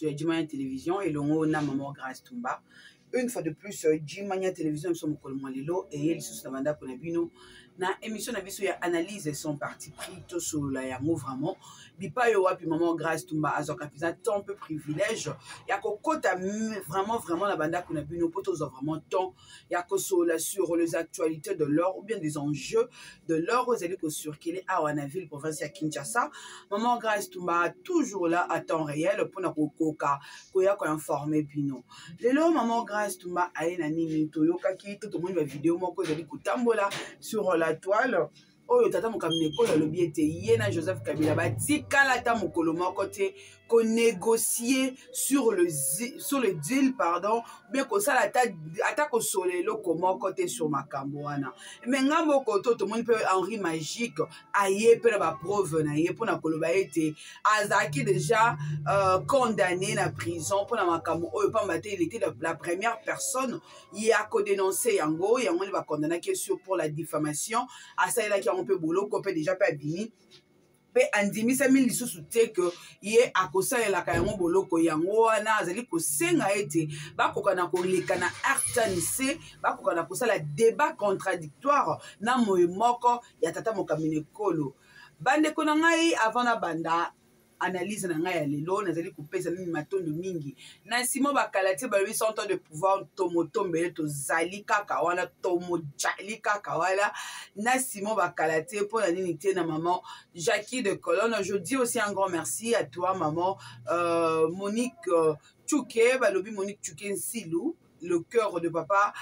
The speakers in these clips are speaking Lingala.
sur Jimania Télévision et l'on a Maman Grâce Tumba. Une fois de plus, Jimania Télévision, nous sommes au Lelo et il se banda pour nous. Na émission na biso ya analyse son parti pris tout sur la yango vraiment bipa yo wapi Maman Grâce Tumba azoka pisa tant peu privilège ya kokota vraiment la banda kuna bino poto vraiment temps ya kosola sur les actualités de l'or ou bien des enjeux de l'or aux élites sur qu'il est à Wanaville province ya Kinshasa. Maman Grâce Tumba toujours là à temps réel pour na kokoka koya ko informer bino lelo Maman Grâce Tumba aye na nini toyoka ki tout le monde va vidéo moko ezali kotambola sur la toile. Oh, tata mokamine ko le biete yena Joseph Kabila batikala ta mokolo moko te ko négocier sur le deal pardon bien ko sala ata ko solelo ko moko te sur makambo wana mais ngambo ko to monde peut Henri Magique aye pe ba preuve na ye pona koloba ete azaki déjà condamné na prison pona makambo oyo pamba te il était la première personne il a ko dénoncer yango le ba condamné que sur pour la diffamation à ça il a qui on peut boulot qu'on peut déjà pas bini pe andimi sa mili susu te que ye akosalela ka yango boloko yango wana azali kosenga ete bakokana kolekana RTNC bakokana kosala débat contradictoire na moyo moko ya tata mokamine kolo bande ko na ngai avant na banda analyse na ngai ya lelo nazali kopesa mimi matondo mingi na simo bakalati ba 800 ans de pouvoir tomotombele to zali kaka wana tomojali kaka wala na simo bakalati pour la dignité na maman Jackie de Colonne. Je dis aussi un grand merci à toi maman Monique Tchouké balobi Monique Tchouké Silou le cœur de papa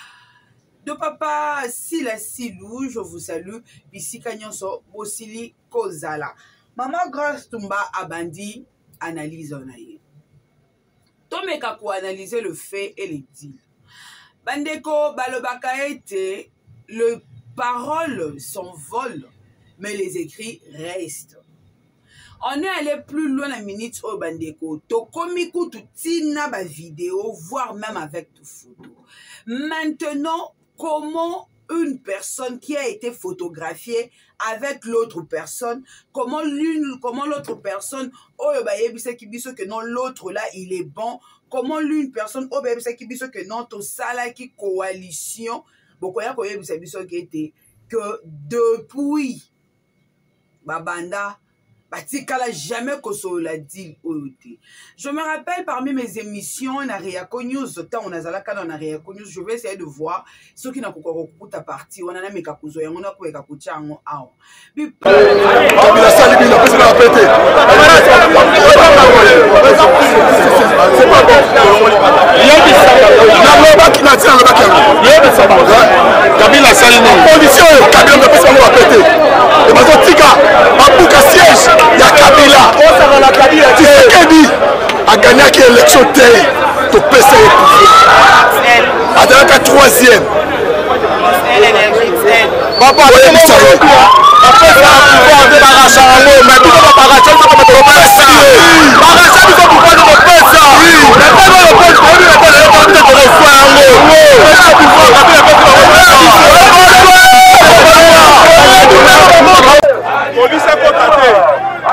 Sila Silou, je vous salue bisika nyonso bosili kozala. Maman Grâce Tumba abandi analyse en aïe. Tomeka ko analyser le fait et les deals. Bandeko balobaka ete le paroles s'envolent mais les écrits restent. On est allé plus loin la minute au bandeko. Tokomi kutu tina ba vidéo voire même avec tout photo. Maintenant comment une personne qui a été photographiée avec l'autre personne, comment l'autre personne, oh yebisa ki biso que non l'autre là il est bon, comment l'une personne, oh yebisa ki biso que non to sala ki coalition, bokoya ko yebisa biso que depuis babanda batikala jamais koso la deal oyote. Je me rappelle parmi mes émissions na Riako News tant on azala kana na Riako News je vais essayer de voir ceux qui na kokoko kuta parti on na meka kuzo yango na ko eka kuchango awo kabila sali bila pesa na pété c'est pas bon yebi sala na loba ki na tia loba ki yebi sala kabila sali ni condition kabila na pesa na pété et bazo tika babuka siège ya Kabila Tshisekedi a gagné l'élection de PCE à 3e. Papa,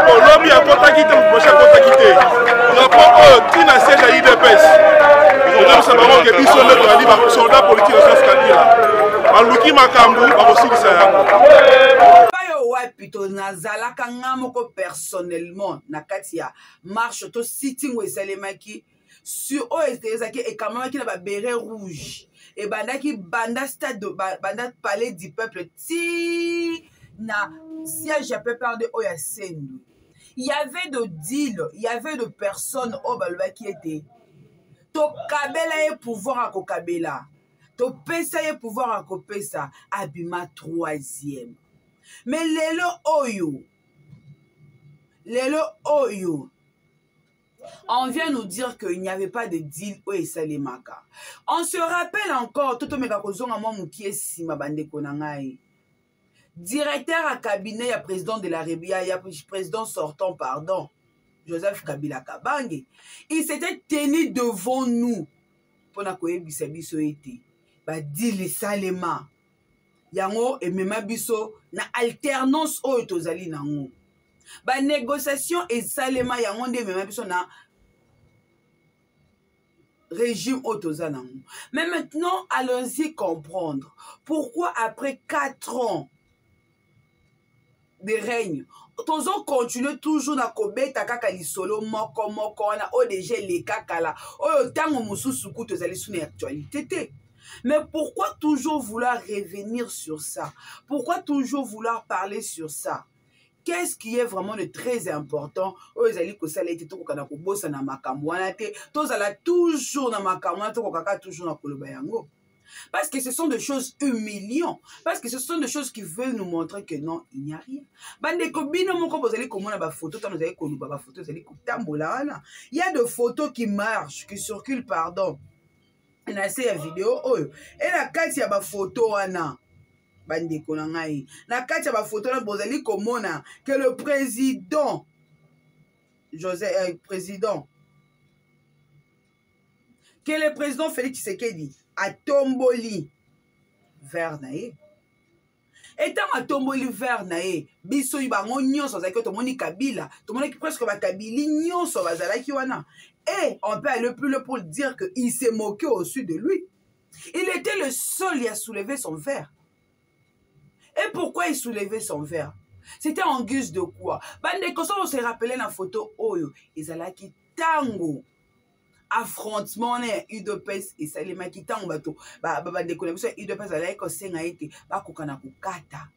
Colombie a contacté, Moshe a contacté. Rapport qui n'a cessé d'y dépêche. Nous savons que les soldats politiques sont scandés. Maluki Makambu a aussi dit ça. Pito nazalaka ngamoko personnellement na katia marche to sitting we salemaki sur OSTSaki et kamaki na ba béret rouge et bandaki banda stade banda palais du peuple ti na siège à peu près de Oyasendu. Il y avait de deals, il y avait de personnes au Balba qui étaient. To Kabela et pouvoir à Kokabela. To Pesa et pouvoir à Kopesa. Abima 3e. Mais Lelo Oyo. On vient nous dire qu'il n'y avait pas de deal au Salemaka. On se rappelle encore, tout le monde qui est si ma bande konangai. Directeur à cabinet, il y a président de la République, il y a président sortant, pardon, Joseph Kabila Kabange. Il s'était tenu devant nous pour na koye bisabiso été. Ba dit les salema. Yango et mema biso na alternance o tozali nango. Ba négociation et salema yango de mema biso na régime autozanang. Mais maintenant, allons-y comprendre. Pourquoi après 4 ans de règne, tozo continue toujours na kobeta kaka lisolo moko wana ODG les kakala oyo tango mususu kuto zali suna actualité te. Mais pourquoi toujours vouloir revenir sur ça? Pourquoi toujours vouloir parler sur ça? Qu'est-ce qui est vraiment de très important? Oyo zali ko sala ete to kokana ko bossa na makambo wana te. Tozala toujours na makambo wana to kokaka toujours na koloba yango. Parce que ce sont des choses humiliantes. Parce que ce sont des choses qui veulent nous montrer que non, il n'y a rien. Il y a des photos qui marchent, qui circulent, pardon. Il y a une vidéo. Et la carte, il y a des photos. La carte, il y a des photos. Que le président, que le président Félix Tshisekedi a tomboli vers nae. Étant à tomboli vers nae, biso ibango nyonso zaki tomoni Kabila, tomoni presque ba Kabili nyonso bazalaki wana. Et on peut aller plus loin pour dire que il s'est moqué au-dessus de lui. Il était le seul à soulever son verre. Et pourquoi il soulevait son verre? C'était en guise de quoi? Bande Koso, on se rappelait la photo Oyo, Izalaki tango. Affrontement UDPS et Salima qui tango bato ba déconnexion UDPS ala ko senga ete ba kokana kokata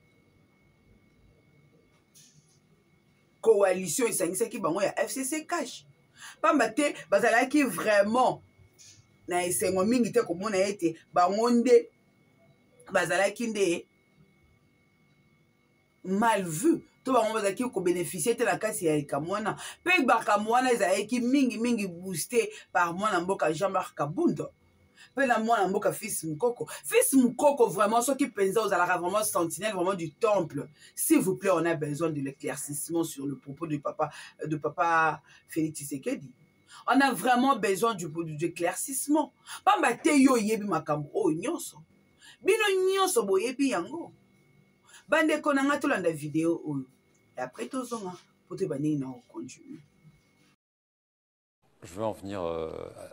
coalition esangisa ki bango ya FCC cash pamba te bazalaki vraiment na esengo mingi te komona ete bango nde bazalaki nde mal vu. To ba ngomba zaki ko bénéficier de la kasi ya kamwana pe ba kamwana ezaki mingi boosté par mwana mboka Jean-Marc Kabunda pe la mwana mboka Fils Mukoko vraiment ceux qui pensaient aux alara vraiment sentinelle vraiment du temple. S'il vous plaît, on a besoin de l'éclaircissement sur le propos de papa Félix Tshisekedi. On a vraiment besoin du éclaircissement. Pamba te yo yebi makambo o nyonso bino nyonso boyebi yango bande konanga to landa vidéo oyo. Et après tout ça, pour te banner, on continue. Je veux en venir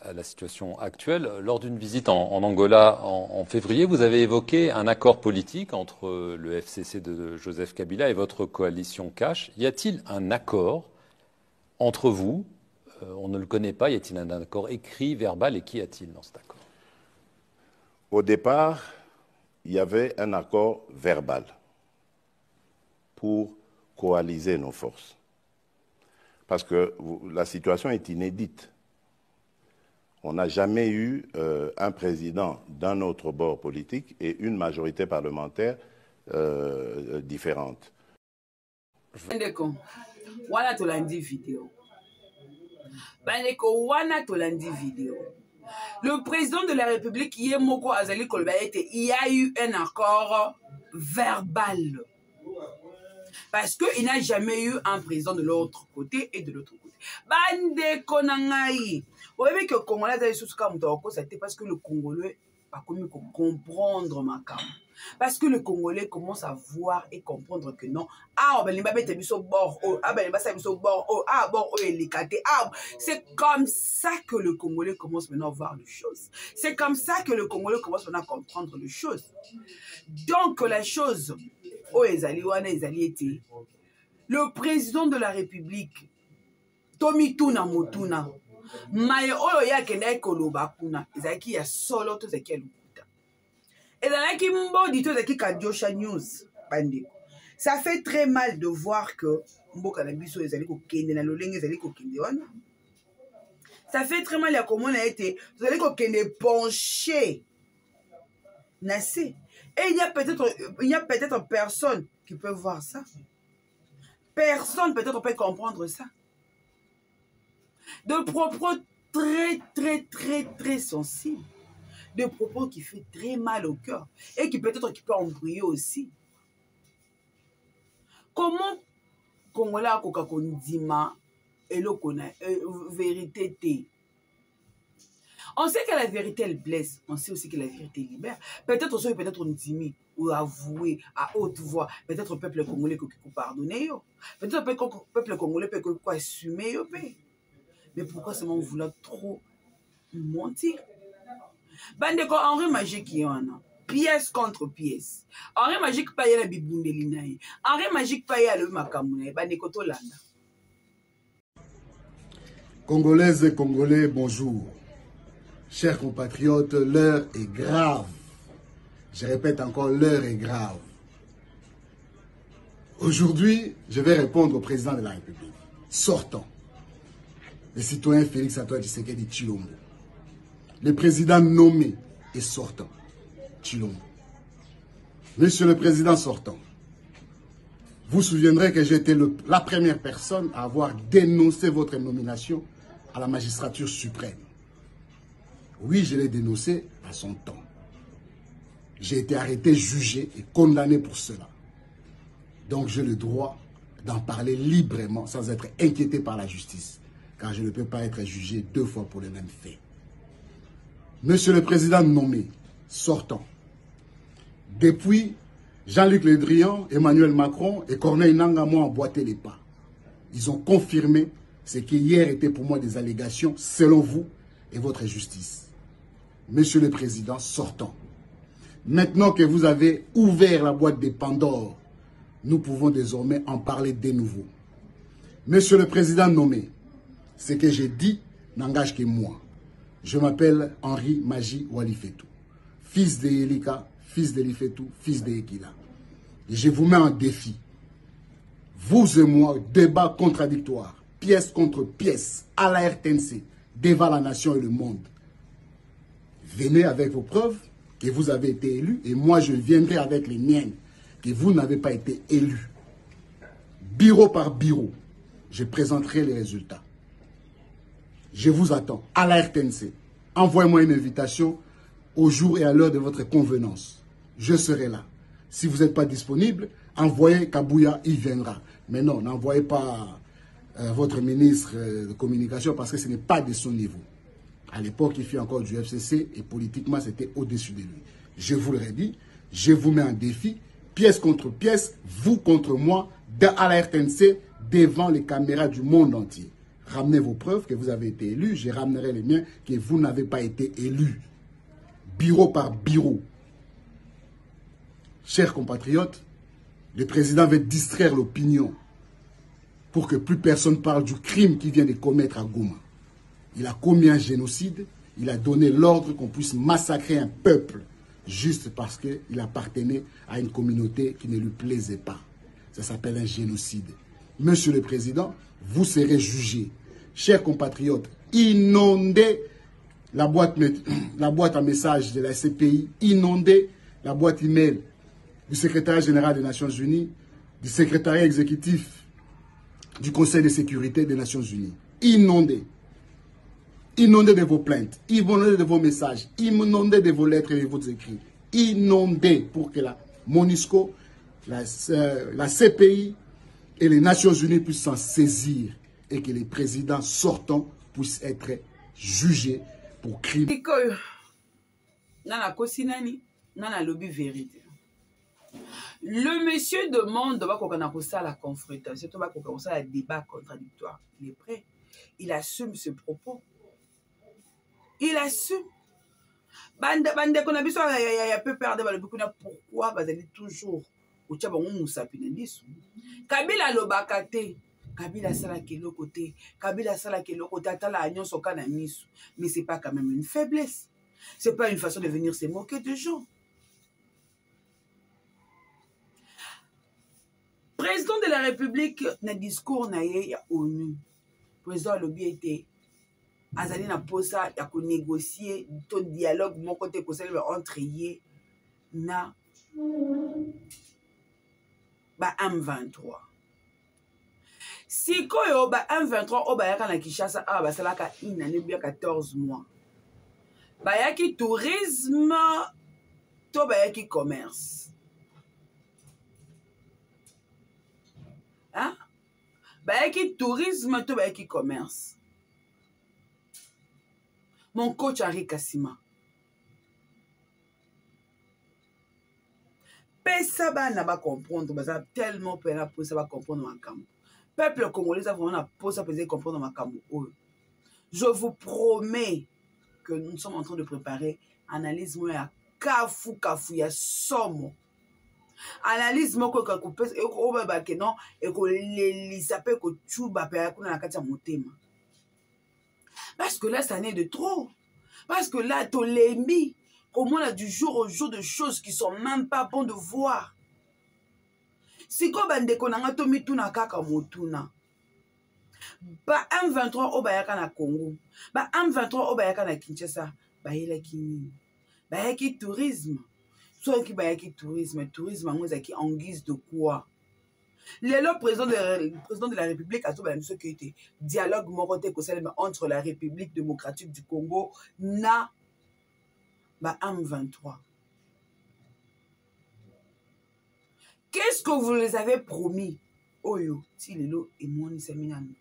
à la situation actuelle. Lors d'une visite en Angola en février, vous avez évoqué un accord politique entre le FCC de Joseph Kabila et votre coalition Cash. Y a-t-il un accord entre vous? On ne le connaît pas. Y a-t-il un accord écrit, verbal? Et qu'y a-t-il dans cet accord? Au départ, il y avait un accord verbal pour coaliser nos forces. Parce que la situation est inédite. On n'a jamais eu un président d'un autre bord politique et une majorité parlementaire différente. Le président de la République, Yemoko Azali Kolbaete, il y a eu un accord verbal. Parce qu'il n'a jamais eu un président de l'autre côté et de l'autre côté. Bande Konangaï. Vous voyez que le Congolais a eu sous c'était parce que le Congolais a commis comprendre ma cam. Parce que le Congolais commence à voir et comprendre que non. Ah, ben les babes biso bord. Ah, ben les babes biso bord. Ah, bon, les catés. Ah, c'est comme ça que le Congolais commence maintenant à voir les choses. C'est comme ça que le Congolais commence maintenant à comprendre les choses. Donc, la chose. Le président de la République, Tomituna Motuna, Maye Olo Yakene Kolobakuna, Zaki ya solo to Zaki Lukuta. Et dans la Kimbo dit Zaki Kadiosha News, Bandeko. Ça fait très mal de voir que Mboka Nabiso Ezaliko Kende na Lolenge Ezaliko Kende wana. Ça fait très mal à comment on a été. Ezaliko Kende penché. Nassé. Et il y a peut-être personne qui peut voir ça. Personne peut-être peut comprendre ça. De propos très sensibles. De propos qui fait très mal au cœur. Et qui peut-être qui peut embrouiller aussi. Comment Congolais a kokakondima et le connaît vérité té. On sait que la vérité, elle blesse. On sait aussi que la vérité libère. Peut-être aussi, peut-être on dit ou avouer à haute voix. Peut-être le peuple congolais qui peut pardonner. Peut-être le peuple congolais peut assumer. Mais pourquoi seulement vouloir trop Mentir. Bandeko Henri Magique yana. Pièce contre pièce. Henri Magique paye la bibundeli naï. Henri Magique paye le makamune. Bandeko Tolanda. Congolaises et Congolais, bonjour. Chers compatriotes, l'heure est grave. Je répète encore, l'heure est grave. Aujourd'hui, je vais répondre au président de la République. Sortant. Le citoyen Félix Antoine Tshisekedi Tshilombo. Le président nommé et sortant. Tshilombo. Monsieur le président sortant, vous vous souviendrez que j'étais la première personne à avoir dénoncé votre nomination à la magistrature suprême. Oui, je l'ai dénoncé à son temps. J'ai été arrêté, jugé et condamné pour cela. Donc j'ai le droit d'en parler librement sans être inquiété par la justice, car je ne peux pas être jugé 2 fois pour les mêmes faits. Monsieur le président nommé, sortant, depuis Jean-Luc Le Drian, Emmanuel Macron et Corneille Nangaa m'ont emboîté les pas. Ils ont confirmé ce qui hier était pour moi des allégations selon vous et votre justice. Monsieur le président sortant, maintenant que vous avez ouvert la boîte de Pandore, nous pouvons désormais en parler de nouveau. Monsieur le président nommé, ce que j'ai dit n'engage que moi. Je m'appelle Henri Magie Walifetou, fils de Yelika, fils de Lifetou, fils de Ekila. Et je vous mets en défi. Vous et moi, débat contradictoire, pièce contre pièce, à la RTNC, devant la nation et le monde. Venez avec vos preuves que vous avez été élu et moi je viendrai avec les miennes que vous n'avez pas été élu. Bureau par bureau, je présenterai les résultats. Je vous attends à la RTNC. Envoyez-moi une invitation au jour et à l'heure de votre convenance. Je serai là. Si vous n'êtes pas disponible, envoyez Kabouya, il viendra. Mais non, n'envoyez pas votre ministre de communication parce que ce n'est pas de son niveau. À l'époque, il fit encore du FCC et politiquement, c'était au-dessus de lui. Je vous le redis, je vous mets en défi, pièce contre pièce, vous contre moi, à la RTNC, devant les caméras du monde entier. Ramenez vos preuves que vous avez été élu, je ramènerai les miens que vous n'avez pas été élu. Bureau par bureau. Chers compatriotes, le président veut distraire l'opinion pour que plus personne parle du crime qu'il vient de commettre à Goma. Il a commis un génocide, il a donné l'ordre qu'on puisse massacrer un peuple juste parce qu'il appartenait à une communauté qui ne lui plaisait pas. Ça s'appelle un génocide. Monsieur le Président, vous serez jugé. Chers compatriotes, inondez la boîte à messages de la CPI, inondez la boîte email du secrétaire général des Nations Unies, du secrétariat exécutif du Conseil de sécurité des Nations Unies. Inondez. Inondez de vos plaintes, inondez de vos messages, inondez de vos lettres et de vos écrits. Inondez pour que la MONUSCO, la CPI et les Nations Unies puissent s'en saisir et que les présidents sortants puissent être jugés pour crime. Le monsieur demande la confrontation, la débat contradictoire. Il est prêt. Il assume ce propos. Il assume. Bande qu'on a besoin, il y a peu peur de pourquoi vous allez toujours au Tchabon Moussapinendis. Kabila Lobakate, Kabila Salakelo côté, Kabila Salakelo côté, Atala Agnon Sokana Misu. Mais ce n'est pas quand même une faiblesse. Ce n'est pas une façon de venir se moquer de gens. Président de la République, dans le discours, il y a ONU. Président Lobby était. Azali na posa ya ko négocier ton dialogue mon côté entre yé na ba M23. Si koyo ba M23 o ba yaka na Kinshasa a ba salaka une année bien 14 mois. Ba yaki tourisme to ba yaki commerce. Hein? Ba yaki tourisme to ba yaki commerce. Mon coach Henri Kassima. Pesa bana ba comprendre, baza tellement pena pour ça va comprendre ma cam. Peuple congolais a vraiment na pour ça peut comprendre ma cam. Je vous promets que nous sommes en train de préparer analyse moya kafu ya somo. Analyse moko ka kopesa eko ba ke non eko lelisa pe ko chuba pe akuna na kati ya motema. Parce que là ça n'est de trop. Parce que là to lembi comment là du jour au jour de choses qui sont même pas bon de voir. Si ko bande ko nanga to mituna kaka motuna. Ba M23 o bayaka na Congo. Ba M23 o bayaka na Kinshasa. Ba yela kini. Ba yaki tourisme. Soit qui bayaki tourisme qui en guise de quoi? Le président de la République a tout ce qui était dialogue moroté entre la République démocratique du Congo na ba M23. Qu'est-ce que vous les avez promis? Oyo, si lelo et moni semina noté.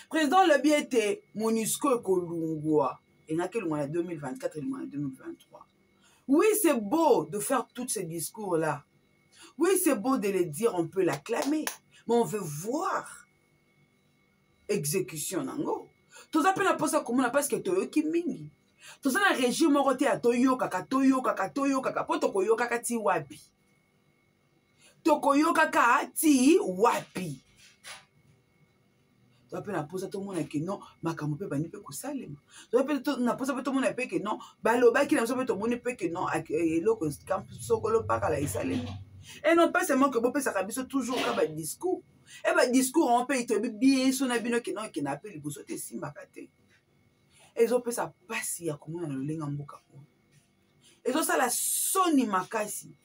Président le bien était MONUSCO et Kolungwa. Et n'a quel mois 2024 et le mois 2023. Oui, c'est beau de faire tous ces discours-là. Oui, c'est beau de les dire, on peut l'acclamer. Mais on veut voir exécution. Tout ça, on ça comme on a parce que Toyo Kimingi. Tout ça, le régime roté à Toyo, kaka, Potokoyo, kaka, ti wapi. Tokoyo, kaka, ti wapi. Tu appelles la pose à tout le monde que non, ma camope bani pe kosalema. Tu appelles na pose à tout le monde que non, baloba qui n'a pas tout le monde que non, et loko camp sokolo pas la isalema. Et non pas seulement que bopé ça kabiso toujours ka discours. Et ba discours on peut te bien son abino que non qui n'a pas les bosote simba kate. Et zo peut ça passer ya comment na lenga mboka ko. Et zo ça la soni makasi.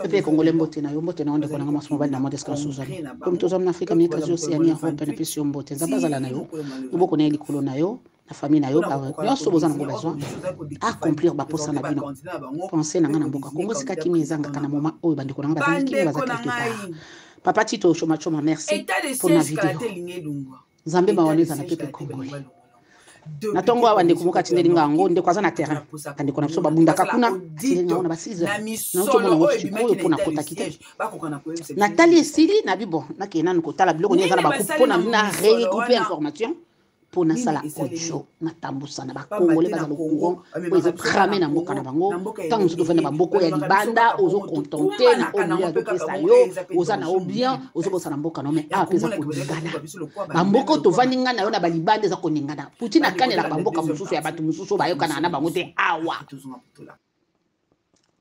Pepe Congolais mbote na yo mbote na onde kona ngama somo bana modeste kasuza comme tous hommes africains mais kazi Océanie Europe na pesi mbote zabazala na yo uboko na likolo na yo na famille na yo ba nyonso bozana ngo besoin accomplir ba posa na bino penser na ngana mboka Congo sikaki mizanga kana moma oyo bandiko na ngaba zaki bazaka quelque part papa Tito choma choma merci pour la vidéo Nzambe baoneza na pepe Congolais na tongo awa ndeko moka tindeli ngango ndeko aza na terrain ndeko na biso babundaka kuna tindeli na 6 heures na otomona ngoto oyo mpona kota kite natali esili na bibo nakee nanu kotala biloko nini eza na bakupe mpona na regrouper information mpona sala audio natambusa na bakongole baza lokongo oyo eza trame na mboka na bango ntango mosusu ofanda bamboko ya libanda ozokontente na oyo azopesa yo oza na o bien ozobosana mboka na ome awa mpe eza koningana bamboko tovandi nga na yo na balibanda eza koningana puti nakanelaka bamboka mosusu ya bato mosusu bayokana na bango te awa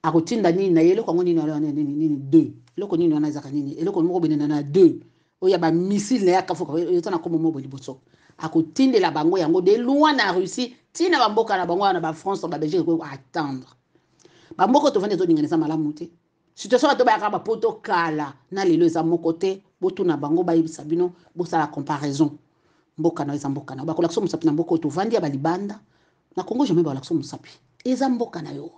akotinda nini na ye eloko yango nini deux eloko nini wana ezaka nini eloko moko benena na deux oyo ya bamisile na yaka foka eza na komo mobo liboso akotindela bango yango de loin na Russie tina bamboka na bango na ba France na ba Belgique ko attendre bamboko to vende zoninganisa malamu te situation bato ba ba poto kala na lelo eza moko te botu na bango ba yebisa bino bosala comparaison mboka na eza mboka na ba kolakso musapi na mboko to vandi ya balibanda na Congo jamais ba kolakso musapi eza mboka na yo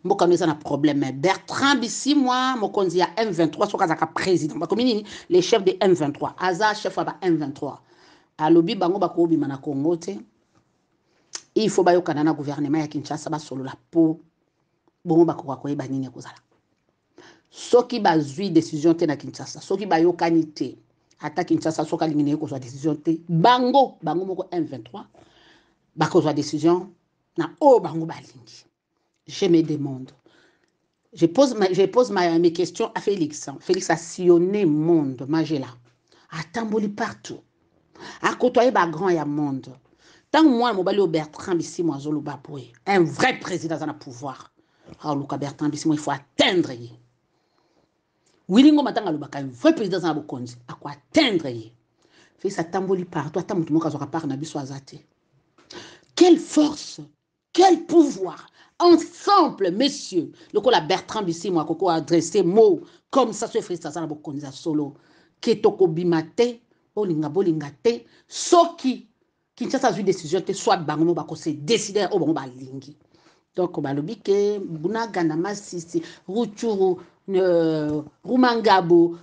mboka na problème Bertrand Bisimwa mokonzi ya M23 soka zaka président ba komini les chefs de M23 aza chef ba M23 alobi bango bakobima na Congo te il faut ba yokana na gouvernement ya Kinshasa ba solo la po bongo bakoka koyeba nini kozala soki bazui décision te na Kinshasa soki ba yokani te ata Kinshasa soka lingine ko décision te bango moko M23 bakozwa décision na o bango balingi. Je me demande. Je pose mes questions à Félix. Félix a sillonné le monde, Magela. A tamboli partout. A côtoyé le grand et monde. Tant que moi, je suis Bertrand Bisimwa Zoluba, un vrai président dans le pouvoir. Alors, Bertrand Bisimwa, il faut atteindre. Wilingo Matanga Lubaka, un vrai président dans le pouvoir. À quoi atteindre. Félix a tamboli partout. Attends, je suis quelle force, quel pouvoir. Ensemble, messieurs, le coup la Bertrand Bisimwa Koko a adressé mot comme ça se fait ça na bokonza solo ketoko bimate bolingate soki Kinshasa a eu décision te soit bango ba ko se décider au bango ba lingi donc ba lobike bunagana masisi ruchuru rumangabo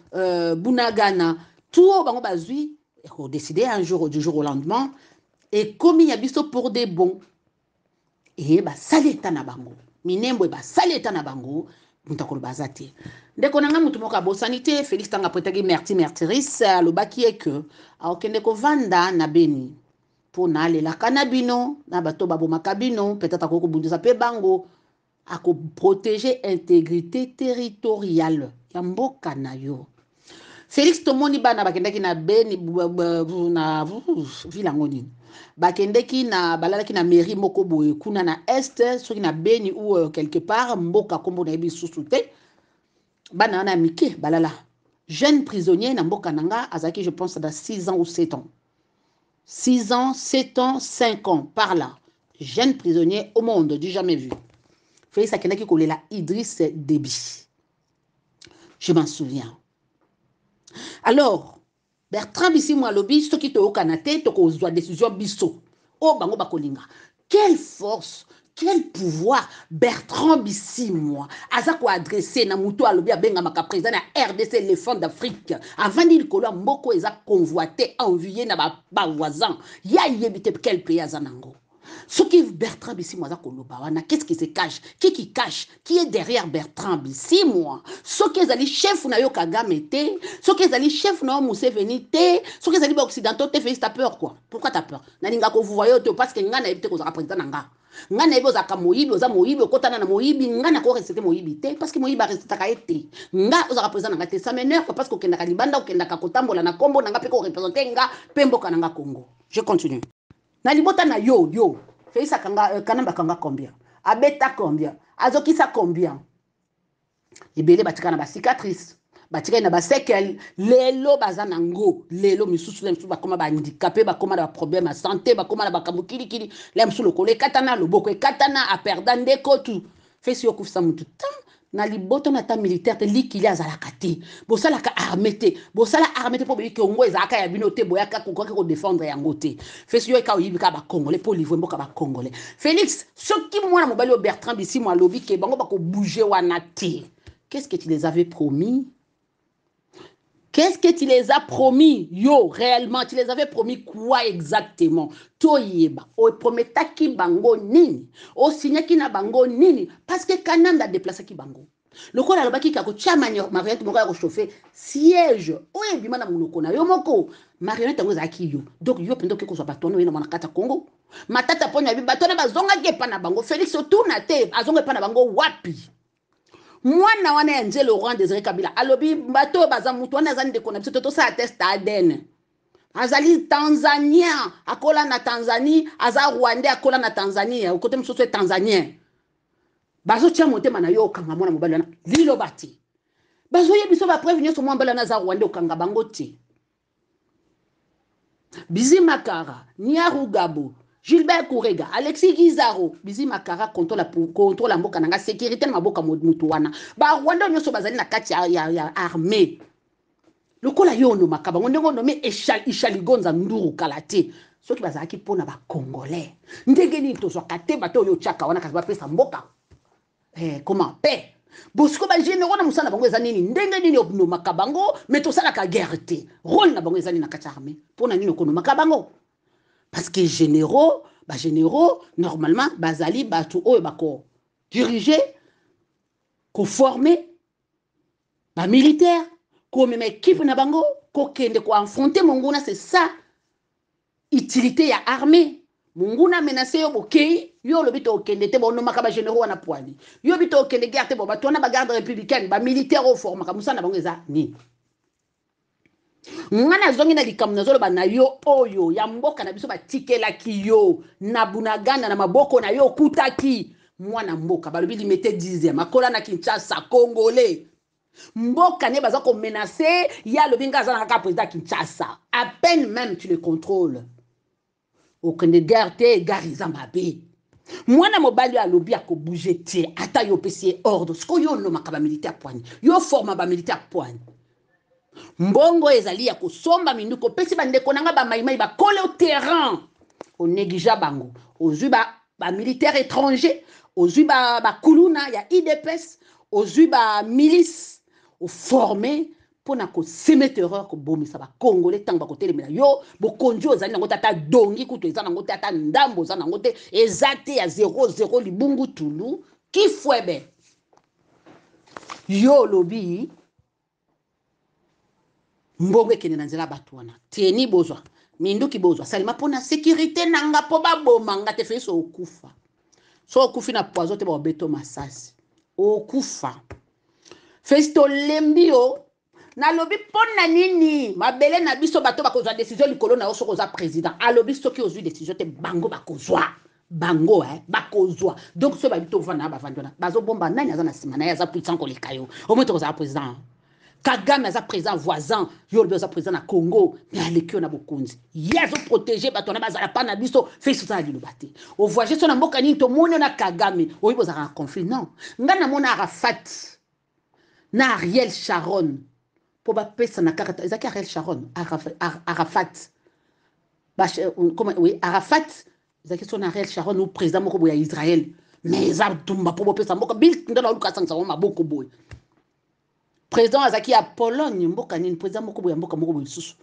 bunagana tout bango ba zui ko décider un jour du jour au lendemain et comme il y a biso pour des bons et ba saleta na bango minembo ba saleta na bango mutakolo bazate ndeko nanga mutu moka bosanité Félix tanga pretagi mertiris alobaki que akende ko vanda na Beni pona alela kanabino na bato babomaka bino peut-être akoko bundisa pe bango ako protéger intégrité territoriale ya mboka na yo. Félix tomoni bana bakendaki na Beni na vilangoni bakendeki na balalaki na mairie moko boye kuna na est soki na Beni ou quelque part mboka kombo na yebi susute bana na mike balala jeune prisonnier na mboka nanga azaki je pense dans 6 ans ou 7 ans 6 ans 7 ans 5 ans par là jeune prisonnier au monde du jamais vu. Félix akendaki kolela Idriss Déby, je m'en souviens. Alors Bertrand Bisimwa lobi soki to kanate to ko zwa décision biso o bango bakolinga. Quelle force, quel pouvoir Bertrand Bisimwa aza ko adresser na muto alobi abenga maka président na RDC l'éléphant d'Afrique avant d'il kolo mboko eza convoité envié na ba voisin ya yebite quel pays azanango. Ce qui Bertrand Bisimwa wana, qu'est-ce qui se cache? Qui cache? Qui est derrière Bertrand Bisimwa? Ce qui est allé chef na yo Kagame te, ce qui est allé chef na Museveni te, ce qui est allé occidentaux te fait ta peur quoi? Pourquoi t'as peur? Naninga ko vous voyez te parce que ngana ebite ko za président nanga. Ngana ebo za ka moyibi, oza moyibi okotana na moyibi, ngana ko rester moyibi te parce que moyibi rester ka été. Nga oza président nanga te, ça m'énerve parce que okenda ka libanda okenda ka kotambola na kombo nanga pe ko représenter nga pembo kananga Congo. Je continue. Na libota na yo Félix akanga kanamba kanga combien abeta combien azokisa combien ebele batika na ba cicatrice batika na ba séquelles lelo bazana ngo lelo misusu le misusu bakoma ba handicapé bakoma na problème à santé bakoma na bakamukili le misusu lokole katana loboko katana a perdre ndeko tout Félix yokufisa mutu na liboto na ta militaire te likili azalaka te bosala ka armée te po be ki ongo ezaka ya bino te boyaka ko défendre yango te Félix yo ka oyibika ba congolais po livrer mboka ba congolais Félix soki mwana mobali o Bertrand Bisimwa lobi ke bango bako bouger wana te. Qu'est-ce que tu les avais promis? Qu'est-ce que tu les as promis? Yo, réellement, tu les avais promis quoi exactement? Toyeba, o prometaki bango nini? O signaki na bango nini? Parce que Kananda déplacé ki bango. Le ko la baki kako tia marionnette moko ya ko chauffer siège. O ebima na monoko na yo moko. Marionnette ngo zaki yo. Donc yo pendo ke ko so batono ina mona kata Congo. Matata ponya bi batona bazonga ke pa na bango. Félix tourna te azonga pa na bango wapi? Mwana wana ya Nzé Laurent Désiré Kabila alobi bato baza mutu wana azali ndeko na biso to sa test ADN azali Tanzania akola na Tanzanie aza Rwanda akola na Tanzania ukote msoso Tanzanien bazo tia motema na yo okanga mwana mobali wana lilo bati bazo yebiso ba preuve nyoso mwa mbala na za Rwanda okanga bango te Bizi Makara Niarugabo Gilbert Kourega, Alexis Gizaro, Bizi Makara contrôle la mboka nanga sécurité na maboka mutuwana. Ba Rwanda nyoso bazali na kati ya armée. Lokola yo no makaba ngongo nommé Ishaligonza Nduru Kalate. Soki bazaki pona ba congolais. Ndenge ni to soka te bato yo chaka wana kasi ba pesa mboka. Comment paix? Bosco ba généraux na musana bango eza nini? Ndenge nini no makabango mais to sala ka guerre te. Rôle na bango eza ni na kati armée. Pona nini ko no makabango? Parce que généraux, normalement, bazali batu o bako diriger, ko former, ba militaire, ko même équipe na bango, ko kende ko affronter monguna, c'est ça utilité ya armée. Monguna menacé yo bokei, yo le bito kende te bono makaba généraux na poani. Yo bito kende guerre te bo batona ba garde républicaine, ba militaire au forma ka musana bango eza ni. Ngana zongi na likamu na zolo ba na yo oyo ya mboka na biso ba tikela ki yo na bunagana na maboko na yo kutaki mwana mboka balobi limete 10e makola na Kinshasa congolais mboka ne baza ko menacer ya lobinga za na ka président Kinshasa à peine même tu le contrôles okende guerre te gariza mabe mwana mobali alobi ako bouger te ata yo pesi ordre sko yo no makaba militaire poigne yo forma ba militaire poigne mbongo ezali ya kosomba minduko pesi bandeko nanga ba maimai ba kole au terrain o négligea bango ozui ba militaire étranger ozui ba kuluna ya IDPS ozui ba milice o formé pona ko semer terreur ko bomisa ba congolais tang ba ko telemela yo bo konjo ozali nango tata dongi kuto eza nango tata ndambo eza nango te ezate ya 0-0 libungu tulu ki fwebe yo lobby mbongo ekende na nzela bato wana tieni bozwa minduki bozwa salima mpona sécurité nanga mpo baboma nga te fei so okufa so okufi na poison te baobeto masasi okufa fei tolembi yo nalobi mpona nini mabele na biso bato bakozwa décision likolo na yo soki oza président alobi soki ozwi décision te bango bakozwa bango bakozwa donc so babi tovanda na bavandi wana bazobomba nani aza na nsima na ye aza puissant koleka yo omoi tokozala président Kagame aza président voisin yo lobi aza président na Congo mais aleki yo na bokonzi ye azoprotege bato wana bazala pa na biso fei sozala liloba te ovoyage so na mboka nini tomoni na Kagame oyi bozalaka na conflit non nga namona Arafat na Ariel Sharon po bapesa na kaka ezaki Ariel Sharon Arafat Arafat ezaki so na Ariel Sharon ou président moko boye ya Israël mais eza tumba po bopesa mboka bil ndana oluka sangisa ngo maboko boye président azaki ya Pologne mboka nini président moko boye mboka moko boye lisusu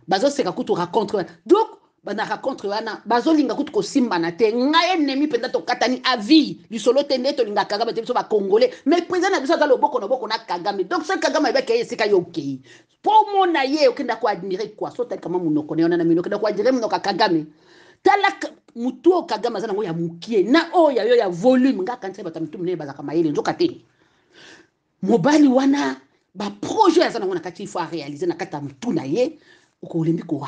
bazoseka kutu racontre donc bana racontre wana bazolinga kutu kosimbana te ngai ennemi mpenza tokatani avis lisolo te nde tolinga Kagame te biso bacongolais mais président na biso aza loboko na Kagame donc so Kagame ayebaki ye esika ye okei mpo omona ye okenda koadmire kwa so tali kama monoko na yo na mino okenda koadmire monoko ya Kagame tala mutu oyo Kagame aza nango ya mokie na oyo yayo ya volume nga kanisa bato mitu minene bazaka mayele nzoka te mobali wana ba projet aza nango na kati il faut réaliser na kati ya mutu na ye okolembi ko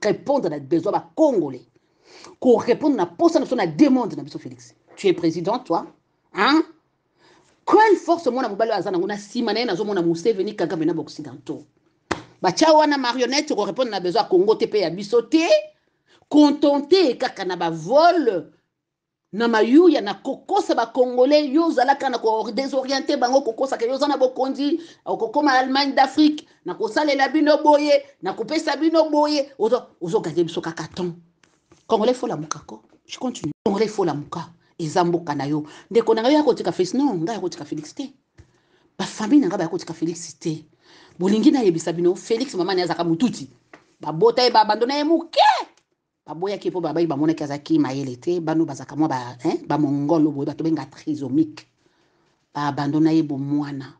répondre na besoin ba congolais ko répondre na posa na so na demande na biso Félix tu es président toi hein quelle force mona mobali aza nango na sima na ye nazomona Museveni Kagame na occidentaux batia wana marionnette ko répondre na besoin Congo te pe ya biso te contenté kaka na ba vol na mayuya na kokosa ba congolais yo zalaka na ko désorienter bango kokosa ke yo zana bokonzi okokoma Allemagne d'Afrique na kosalela bino boye na kopesa bino boye ozo gagner biso kaka ton congolais faut la mukako je continue congolais faut la muka ezamboka na yo ndeko na yo ya kotika Félix non nga ya kotika Félix te ba famille nga ba ya kotika Félix te bolingi na yebisa bino Félix mama na azaka mututi ba bota e ba abandona e muke baboya ki po babai bamona ki azaki mayele te bano bazaka mwa ba mongolo boye bato benga trisomique ba abandona ye bomwana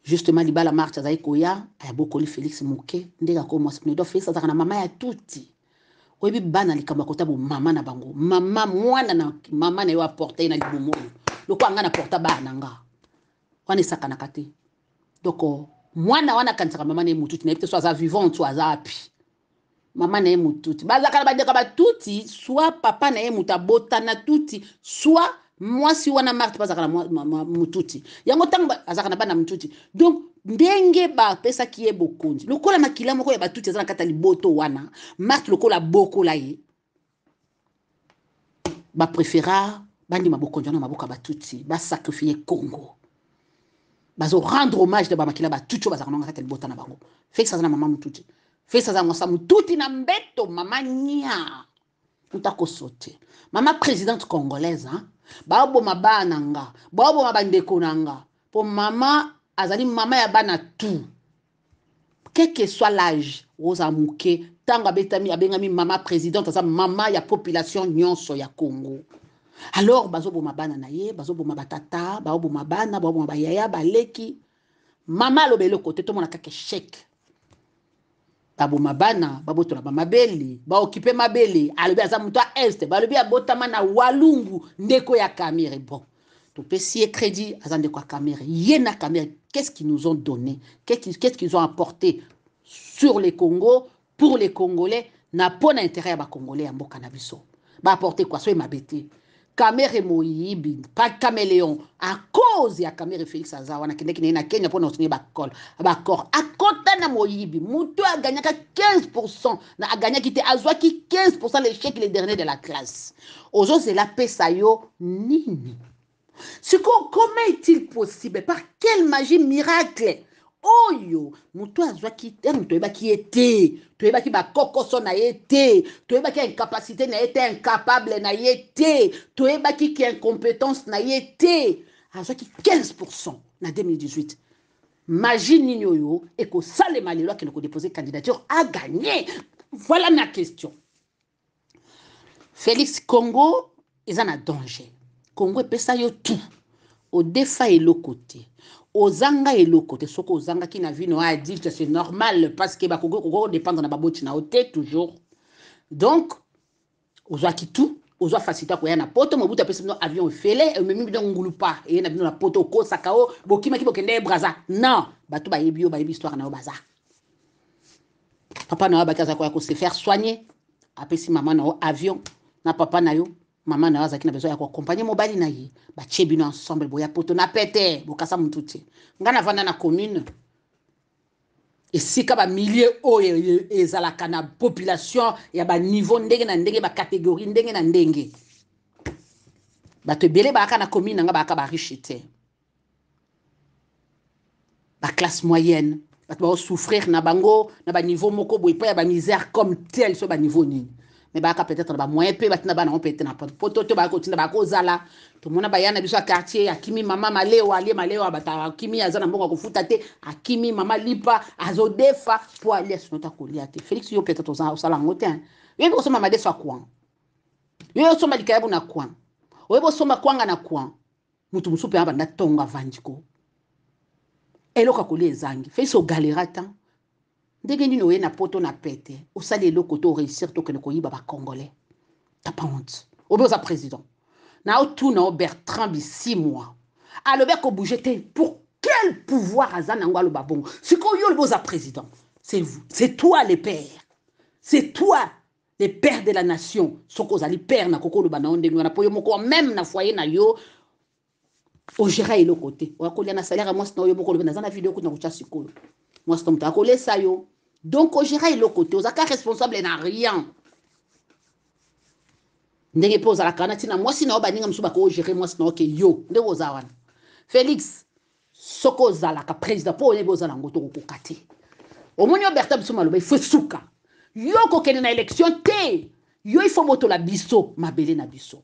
justement libala marche azai koya aya bokoli Félix Muke ndeka ko mo do Félix azaka na mama ya tuti oyebi bana likambo kota bo mama na bango mama mwana na mama na yo apporter na libomo loko anga na porta bana nga wana saka na kate donc mwana wana kansaka mama na mututi na peut-être soit vivant soit api mama na ye mututi bazaka badeka batuti soit papa na ye mutabota na tuti soit mwasi wana Marthe bazaka na mututi yango tango azaka na bana mututi donc ndenge ba pesa ki ye bokonzi lokola makila moko ya batuti azana kata liboto wana Marthe lokola bokola ye ba préféra bandi mabokonzi na maboka batuti ba sacrifier Congo bazo rendre hommage de ba makila batuti bazaka na kata liboto na bango Félix azana mama mututi Félix za ngosa mututi na mbeto mama nya utako sote mama présidente congolaise hein baobo mabana nga baobo mabandeko nanga po mama azali mama ya bana tout quel que soit l'âge oza muke tanga betami abengami mama présidente aza mama ya population nyonso ya Congo alors bazobo mabana na ye bazobo mabatata baobo mabana baobo mabayaya baleki mama lobelo côté to mona kake chèque babo mabana babotola ba mabeli ba occuper mabeli alobi aza muto a est balobi abotama na walungu ndeko ya Camere bon to pesi crédit aza ndeko ya Camere yena Camere qu'est-ce qu'ils nous ont donné qu'est-ce qu'ils ont apporté sur les Congo pour les Congolais na pona intérêt ya ba Congolais ya mboka na biso ba apporter quoi so mabete Camere moyibi pas caméléon à cause ya Camere Félix azawa na kende na Kenya pona osinye ba accord akota na moyibi muto a gagné 15% na a gagné qui te azwaki 15% l'échec les derniers de la classe ozo c'est la pesa yo nini comment est-il possible par quelle magie miracle oyo muto azwaki te muto ebaki ete to ebaki ba kokoso na ete to ebaki incapacité na ete incapable na ete to ebaki ki incompétence na ete azwaki 15% na 2018 magie nini oyo eko salema lelo akende ko déposer candidature a gagné voilà ma question Félix Congo eza na danger Congo epesa yo tout au défa et le côté. Ozanga et le côté. Ce que Ozanga qui n'a vu no adulte, c'est normal parce que Bakogo dépend de la baboti na ote toujours. Donc, Ozoa qui tout, Ozoa facilita ko ya na poto, mobuta pesi no avion fele, même bi ngulu pa, et na bino na poto ko sakao, bokima ki bokende braza. Non, batu ba yebi histoire na baza. Papa na ba kaza ko se faire soigner. Apesi maman na avion, na papa na yo. Maman na zaki na besoin ya ko accompagner mobali na ye ba chebino ensemble boya poto na pete bokasa mututi ngana vanda na commune esika ba milieu o ezalaka na population ya ba niveau ndenge na ndenge ba catégorie ndenge na ndenge bato ebele baaka na commune nga baaka ba riche te ba classe moyenne bato ba souffrir na bango na ba niveau moko boy pa ya ba misère comme tel so ba niveau nini. Mais baka peut-être ba moyen pe batina bana on peut na poto to ba ko tinda ba ko zala to mona ba yana biso quartier akimi mama maleo ali maleo bata akimi azana mbongo ko futa te akimi mama lipa azodefa pour aller sur notre coliate Félix yo peut-être au sala ngotin yo ko soma madefa kwa yo soma likayabu na kwa yo soma kwanga na kwa mutu musupe aba na tonga vandiko eloka kolia ezangi Félix o galerata ndenge nini oye na poto na pete osali eloko to réussir to kene koyiba ba congolais t'as pas honte oboza président na otuna o Bertrand bi 6 mois alobe ko bouger te pour quel pouvoir azana ngalo babongo siko yo oboza président c'est vous c'est toi les pères c'est toi les pères de la nation soko zali père na kokolo bana onde ngana po yo moko même na foyer na yo o gérer le côté o akolia na salaire moi sinon yo moko le na zana vidéo ko na kucha sikolo moi sinon ta akolia sa yo. Donc, au gérer le côté, aux accords responsables n'a rien. Ndenge pose à la canatina, moi si na obaninga msuba ko gérer moi sinon que yo, ndenge ozawana. Félix, soko zala ka président po ne bozala ngoto ko kati. Au monyo Bertrand Bissouma loba il faut souka. Yo ko kene na élection te. Yo il faut moto la biso, mabele na biso.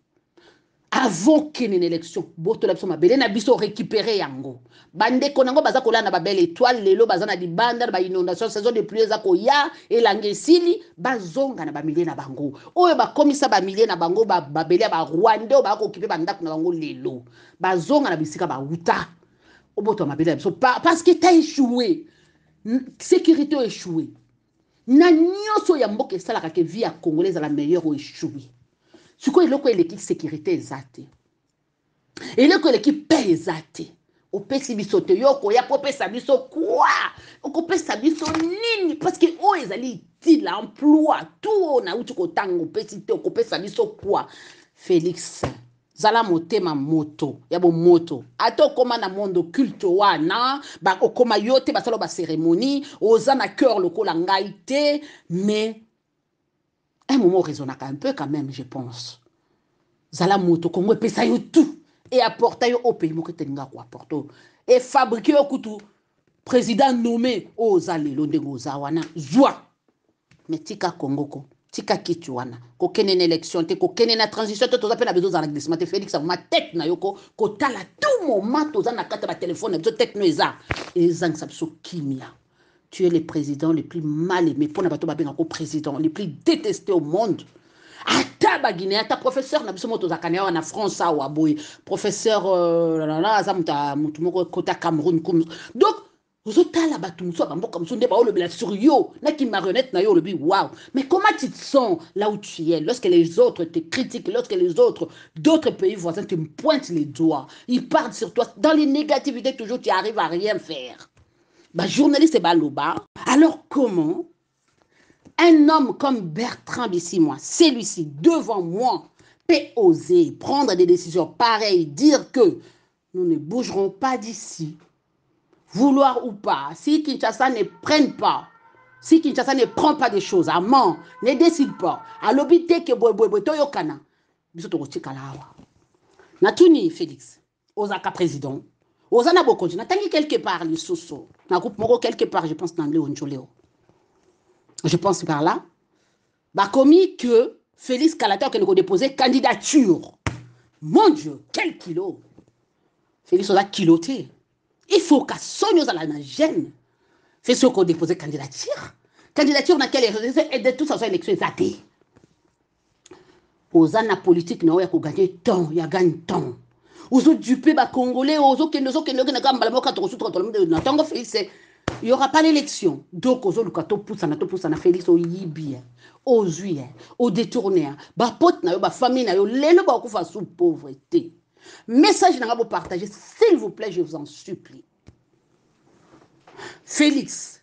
Avant qu'il y ait une élection, boto la biso mabele na biso récupérer yango. Bande konango baza kola na ba belle étoile lelo baza na di banda ba inondation saison de pluie za koya elange sili bazonga na ba milliers na bango. Oyo ba komisa ba milliers na bango ba belle ba Rwanda ba ko occuper ba ndako na bango lelo. Bazonga na bisika ba uta. Oboto mabele biso parce que t'as échoué. Sécurité a échoué. Na nyoso ya mboke sala ka ke vie à congolaise la meilleure ou échoué. Ce que l'équipe sécurité exacte. Et l'équipe paix exacte. Au pesi bisote yoko ya popé sabiso quoi? Au pesi sabiso nini parce que oh ezali ti l'emploi tout na uti ko tango pesi te ko pesi sabiso quoi? Félix zala motema moto ya bo moto ato koma na monde culte wana ba okoma yote ba salo ba cérémonie oza na cœur lokola ngai te mais un moment raisonnable un peu quand même je pense zala moto kongo pesa yo tout et apporter au pays mo ketenga ko apporter et fabriquer au kutu président nommé oza lelo ndengo za wana zwa mais tika kongoko tika kitu wana ko kene na élection te ko kene na transition te to zapena bezo za glissement te Félix ma tête na yoko ko tala tout moment to za na kata ba téléphone bezo tête no eza ngisa biso kimia. Tu es le président le plus mal aimé pour n'abato babenga ko président le plus détesté au monde. Ata ba Guinée ata professeur na biso moto za kanea na France wa boy professeur za mutu moko kota Cameroun comme donc ozotala bato muso bamboka muso nde baolobela sur yo na ki marionnette na yo lobi waouh mais comment tu te sens là où tu es lorsque les autres te critiquent lorsque les autres d'autres pays voisins te pointent les doigts ils parlent sur toi dans les négativités toujours tu arrives à rien faire. Bah, journaliste et baloba. Alors comment un homme comme Bertrand Bissimois, celui-ci devant moi, peut oser prendre des décisions pareilles, dire que nous ne bougerons pas d'ici, vouloir ou pas, si Kinshasa ne prenne pas, si Kinshasa ne prend pas des choses, amant, ne décide pas, à l'obité que toyokana, Natuni Félix, Osaka président. Ozana boko, n'attendez quelque part les soso. Na groupe moko quelque part, je pense n'anglais ou njoleo. Je pense par là. Bah commis que Félix Kalater qui nous a déposé candidature. Mon Dieu, quel kilo. Félix Oza kiloté. Il faut qu'à Sonyo à la gêne. Fait ce qu'on a déposé candidature. Candidature dans quelle et de toute façon élection est Ozana politique n'a pas gagné temps, il a gagné temps. ozo duper ba congolais ozo kende na kamba moka to sutra to na tango Félix il y aura pas l'élection donc ozo lukato poussa na Félix o yibia o zui o détourner ba pote na yo ba famille na yo lelo ba kufa sous pauvreté message na ba partager s'il vous plaît je vous en supplie Félix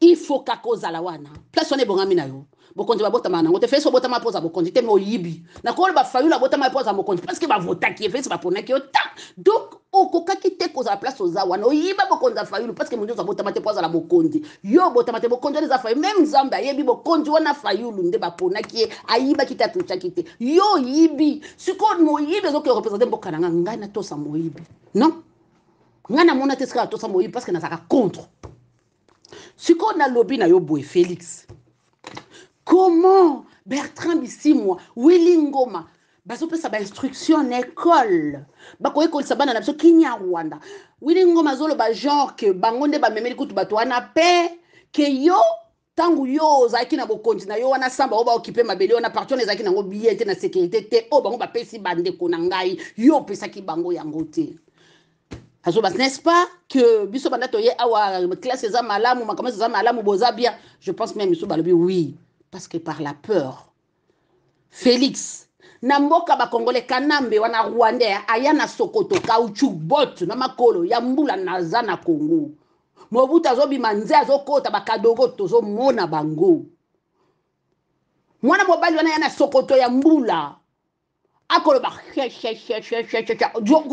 il faut kakoza la wana place on est bongami na yo bokonzi ba botama na ngote feso botama poza bokonzi te mo yibi na ko ba fayu la botama poza mokonzi parce que ba vota ki feso ba pona ki ota donc okoka ki te koza place oza wana oyiba bokonza fayu parce que mundu za botama te poza la bokonzi yo botama te bokonzi za fayu même nzambe ayebi bokonzi wana fayu nde ba pona ki ayiba ki ta tucha ki te yo yibi siko mo yibi zo ke représenter mboka na ngai na to sa mo yibi non ngana mona te ska to sa mo yibi parce que na saka contre siko na lobby na yo boy Félix. Comment Bertrand Bisimwa, Willy Ngoma, bazope sa ba instruction en école. Bako école sa bana na biso Kenya Rwanda. Willy Ngoma zolo ba genre que bangonde ba memeli kutu bato wana pe que yo tangu yo zaki na bokonzi na yo wana samba oba occuper mabeli wana parti on ezaki na ngo bien te na sécurité te o bango ba pesi bande ko na ngai yo pesa ki bango yango te. Azobas, n'est-ce pas que biso banda toye awa classe za malamu makama za malamu boza bien je pense même biso balobi oui. Parce que par la peur, Félix, Namboka ba Congolais kanambe wana Rwandais ayana Sokoto caoutchouc bot na makolo ya mbula naza na Congo. Mobuta zobi manze azokota ba kadogo tozo mona bango. Mwana mobali wana yana Sokoto ya mbula. Akolo ba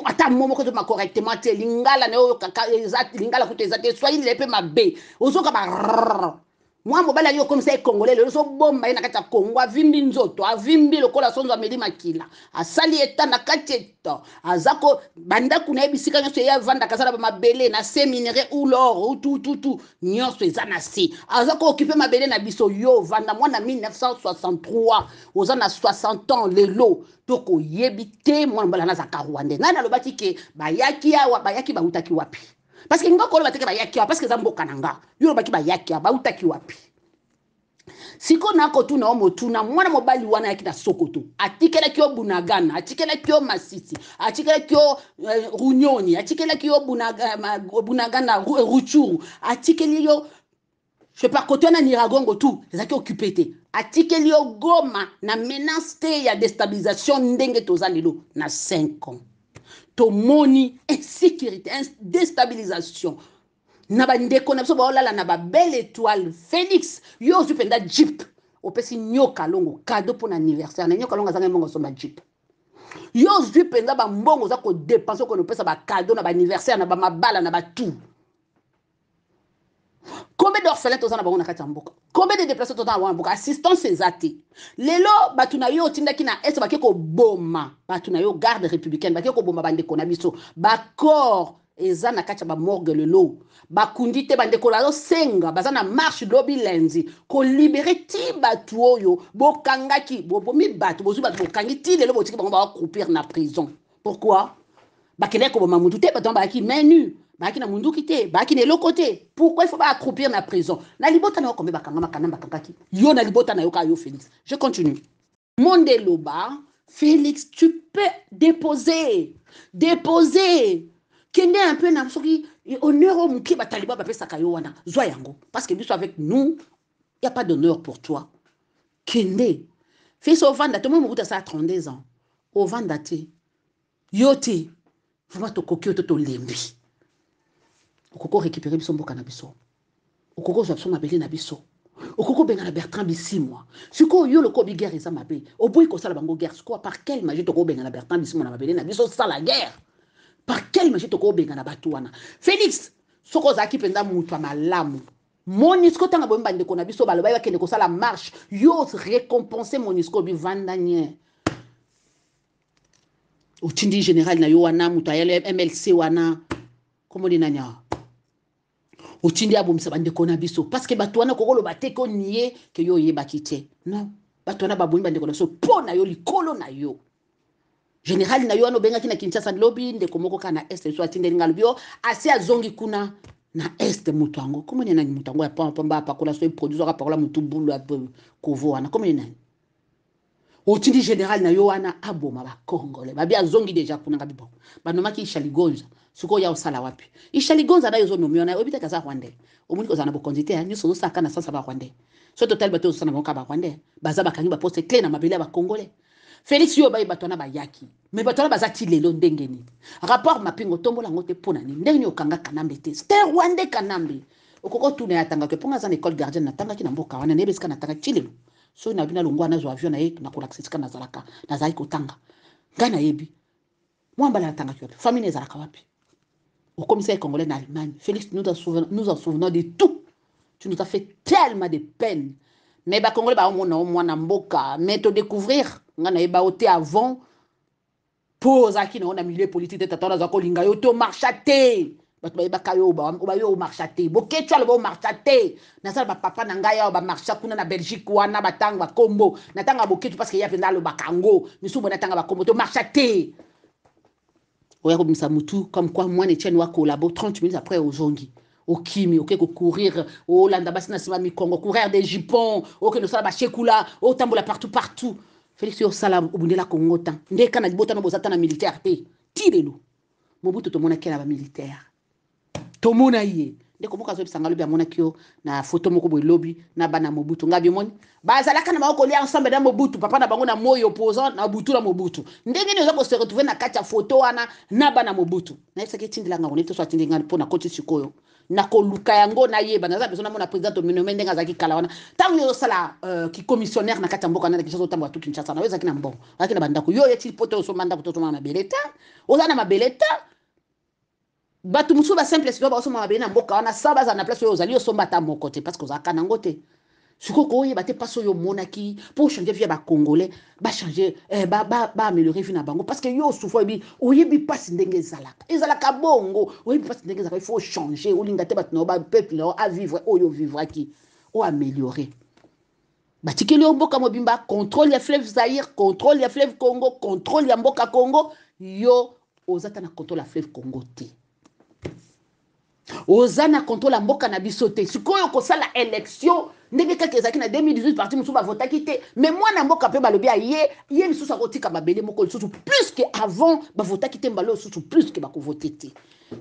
ata momo ko ma correctement te lingala ne o kaka ezati lingala kuto ezati soyini lepe mabe. Ozoka ba moi mobala yo comme ça congolais le so bomba na kata Congo avimbi nzoto avimbi lokola sonzo ameli makila asali eta na kateto azako banda kuna ebisika nyoso ya vanda kasala ba mabele na séminaire ou l'or ou tout nyoso ezana si azako occuper mabele na biso yo vanda mwana 1963 ozana 60 ans lelo toko yebite mwana mbala na za Rwanda nana lobaki ke bayaki awa bayaki ba utaki wapi. Parce que ngoko ba teke ba yakia parce que za mboka nanga yo ba ki ba yakia ba utaki wapi siko na ko tuna omo tuna mwana mobali wana yaki na Sokoto atikela kyo Bunagana atikela kyo Masisi atikela kyo Runyoni atikela kyo Bunagana Ruchuru atikela yo je sais pas côté na Niragongo tout les a qui occupé té atikela yo Goma na menace te ya déstabilisation ndenge tozalelo na 5 ans. Tomoni insécurité, déstabilisation. Nabandeko na biso baolala na ba belle étoile Félix yo zupenda jeep opesi nyoka longo cadeau pour anniversaire na nyoka longo zanga mbongo somba jeep yo zupenda ba mbongo za ko dépenser ko opesa ba cadeau na ba anniversaire na ba mabala na ba tout. Combien d'orphelins tozana bango na kati ya mboka? Combien de déplacés tozana bango na mboka? Assistance ezate. Lelo batuna yo tindaki na est bake ko boma. Batuna yo garde républicaine bake ko boma bandeko na biso. Ba corps ezana kati ya ba morgue lelo. Ba kundite bandeko la senga bazana marche lobby lundi ko libérer ti batu oyo bokangaki bobomi batu bozu batu bokangi ti lelo botiki bango ba croupir na prison. Pourquoi? Bakele ko boma mutu te batomba baki menu. Baki na mundu kité, baki na l'autre côté. Pourquoi il faut pas accroupir na prison? Na libota na kombe bakanga makana bakangaki. Yo na libota na yo ka yo Félix. Je continue. Mondeloba, Félix, tu peux déposer. Kende un peu na soki honneur au muki bataliba ba pesa kayo wana. Zwa yango parce que biso avec nous, il y a pas d'honneur pour toi. Kende. Fils au vanda, tout le monde ça 32 ans. Au vanda te. Yote. Vraiment to kokio to lembi. Okoko récupérer biso mboka na biso. Okoko zo biso mabele na biso. Okoko benga na Bertrand Bisimwa. Siko yo loko bi guerre eza mabe. Oboyi ko sala bango guerre. Siko par quelle magie toko benga na Bertrand Bisimwa na mabele na biso ça la guerre. Par quelle magie toko benga na batu wana. Félix soko zaki penda mutu malamu. Monisco tanga bomba ndeko na biso baloba ba kende ko sala marche. Yo récompenser Monisco bi vandanye. Otindi général na yo wana mutu ayele MLC wana. Komo dinanya. Otindi abomisa bandeko na biso parce que bato wana kokolo bateko nié que yo yeba kité non bato wana baboni bandeko na so pona yo likolo na yo général na yo ano benga kina Kinshasa lobby ndeko moko kana est so atinde ngalbio asi azongi kuna na est mutango comme ni nani mutango ya pamba pa kola so produisera par la mutubulu kovo wana comme ni nani otindi général na yo wana aboma ba Congolais babi azongi déjà kuna ngabi bon banomaki Ishaligonza suko ya osala wapi Ishaligonza na yozo nomio na obita kaza Rwanda omuni kozana bokondite ya nyuso osaka na sasa ba Rwanda so total bato osana moka ba Rwanda baza bakangi ba poste clé na mabele ba Congolais Félix yo bayi batona ba yaki mais batona bazati lelo ndengeni rapport mapingo tombola ngote pona ni ndengeni okanga kanambe te c'était Rwanda kanambe okoko tuna yatanga ke ponga za école gardienne natanga ki na mboka wana nebesika natanga chilelo so na bina longwa na zo avion na ye na kolakisika na zalaka na zai kotanga ngana yebi mwamba la natanga kyoto famille zalaka wapi au commissaire congolais en Allemagne Félix nous en souvenons de tout tu nous as fait tellement de peine mais ba congolais ba mwana mboka mais te découvrir ngana yeba oté avant pose aki na on a milieu politique tata na zako linga yo to marchaté bato bayebaka yo bayo marchaté boketwa le bo marchaté na sala ba papa na ngai ya ba marcha kuna na Belgique wana batanga ba kombo natanga boketwa parce que ya penda lo bakango misubo natanga ba kombo to marchaté oya ko bimsa mutu comme quoi moi Etienne wa collabo 30 minutes après ozongi okimi oke ko courir o landa basina sima mi Congo courir des jupons oke no sala ba chekula o tambola partout Félix yo sala obundela Congo tan ndeka na libota no bozata na militaire te tirelo Mobutu to mona kena ba militaire to mona ye ndeko moka zo bisanga lobi amona kio na photo moko boy lobi na bana Mobutu ngabi moni bazalaka na mako lia ensemble na Mobutu papa na bango na moyo opposant na Butu na Mobutu ndenge ni zo se retrouver na kati ya photo wana na bana Mobutu na yesa ke tindila ngako neto so tindinga pona koti sikoyo na koluka yango na yeba na za besoin na mona président Omino Mendenga zaki kala wana tango yo sala ki commissionnaire na kati ya mboka na kisozo tambo atu Kinshasa na weza kina mbongo akina bandako yo yeti poto so manda kutoto na mabeleta oza na mabeleta batu musu ba simple sio ba osoma mabelena mboka wana saba za na place yo ozali osomba ta moko te parce que ozaka na ngote suko ko yeba te paso yo monaki pour changer vie ba congolais ba changer ba améliorer vie na bango parce que yo souffre bi oyebi passe ndenge ezalaka bongo oyebi passe ndenge ezalaka il faut changer olinga te batu no ba peuple no à vivre oyo vivre qui o améliorer batikeli yo mboka mobimba contrôle ya fleuve Zaïre contrôle ya fleuve Congo contrôle ya mboka Congo yo ozata na contrôle ya fleuve Congo te ozana contrôle la mboka na biso te sikoyo ko sala élection ndenge kaka ezaki na 2018 parti musu ba votaki te mais moi na mboka pe balobi ye lisusu akotika mabele moko lisusu plus que avant ba votaki te mbalo lisusu plus que ba ko voter te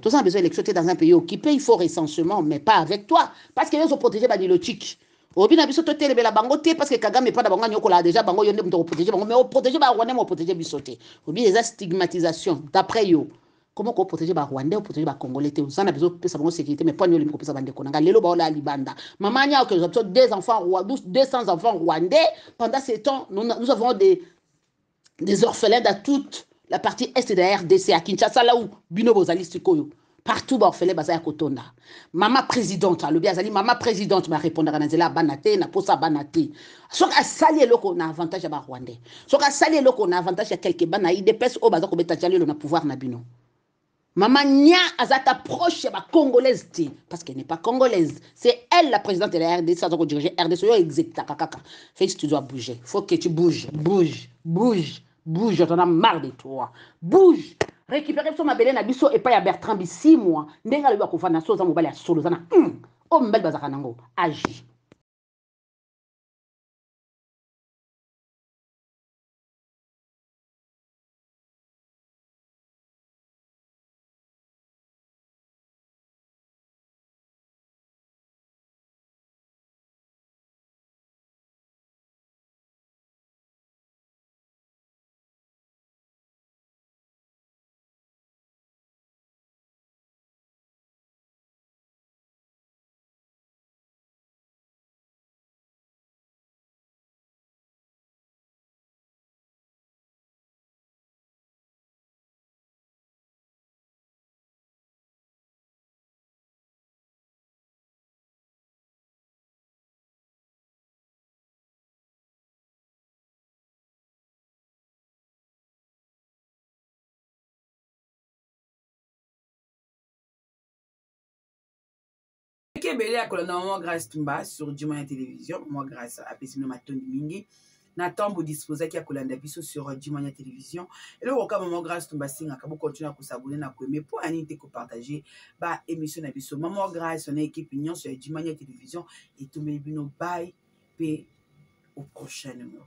tout ça a besoin d'élection dans un pays occupé il faut recensement mais pas avec toi parce que ils ont protégé ba nilotique obi na biso to telebela bango te parce que Kagame pas da bango nyokola déjà bango yonde mto protéger bango mais protéger ba Rwanda mo protéger biso te obi les stigmatisation d'après yo comment qu'on protéger ba Rwandais ou protéger ba Congolais te ça na besoin de pesa bango sécurité mais pas nyoli ko pesa bande konanga lelo ba ola libanda maman nya que nous des enfants 200 enfants rwandais pendant ces temps nous avons des orphelins dans toute la partie est de la RDC à Kinshasa là où bino bozali sikoyo partout ba orphelin bazaya kotonda maman présidente le biazali maman présidente m'a répondre na nzela banate na posa banate soka sali eloko na avantage ba Rwandais soka sali eloko na avantage ya quelque bana i dépêche o baza ko beta jalelo na pouvoir na bino. Maman Nia Azata proche ma congolaise parce qu'elle n'est pas congolaise. C'est elle la présidente de la RDC, ça doit diriger RDC exact kaka. Félix tu dois bouger. Faut que tu bouges, j'en ai marre de toi. Bouge. Récupérer son mabele na biso et pas ya Bertrand bi 6 mois. Ndenga le ba ko fana so za mobali ya solo zana. O mbel bazaka nango. Agi. Kebele à colonne moi grâce Tumba sur Djimanya Télévision moi grâce à Pesino Matoni Mingi Natambo disposa qui a colonne biso sur Djimanya Télévision et le woka maman grâce Tumba singa kabo continuer à s'abonner na ko mais pour anité ko partager ba émission na biso maman grâce on équipe union sur Djimanya Télévision et tout mes bino bye et au prochain numéro.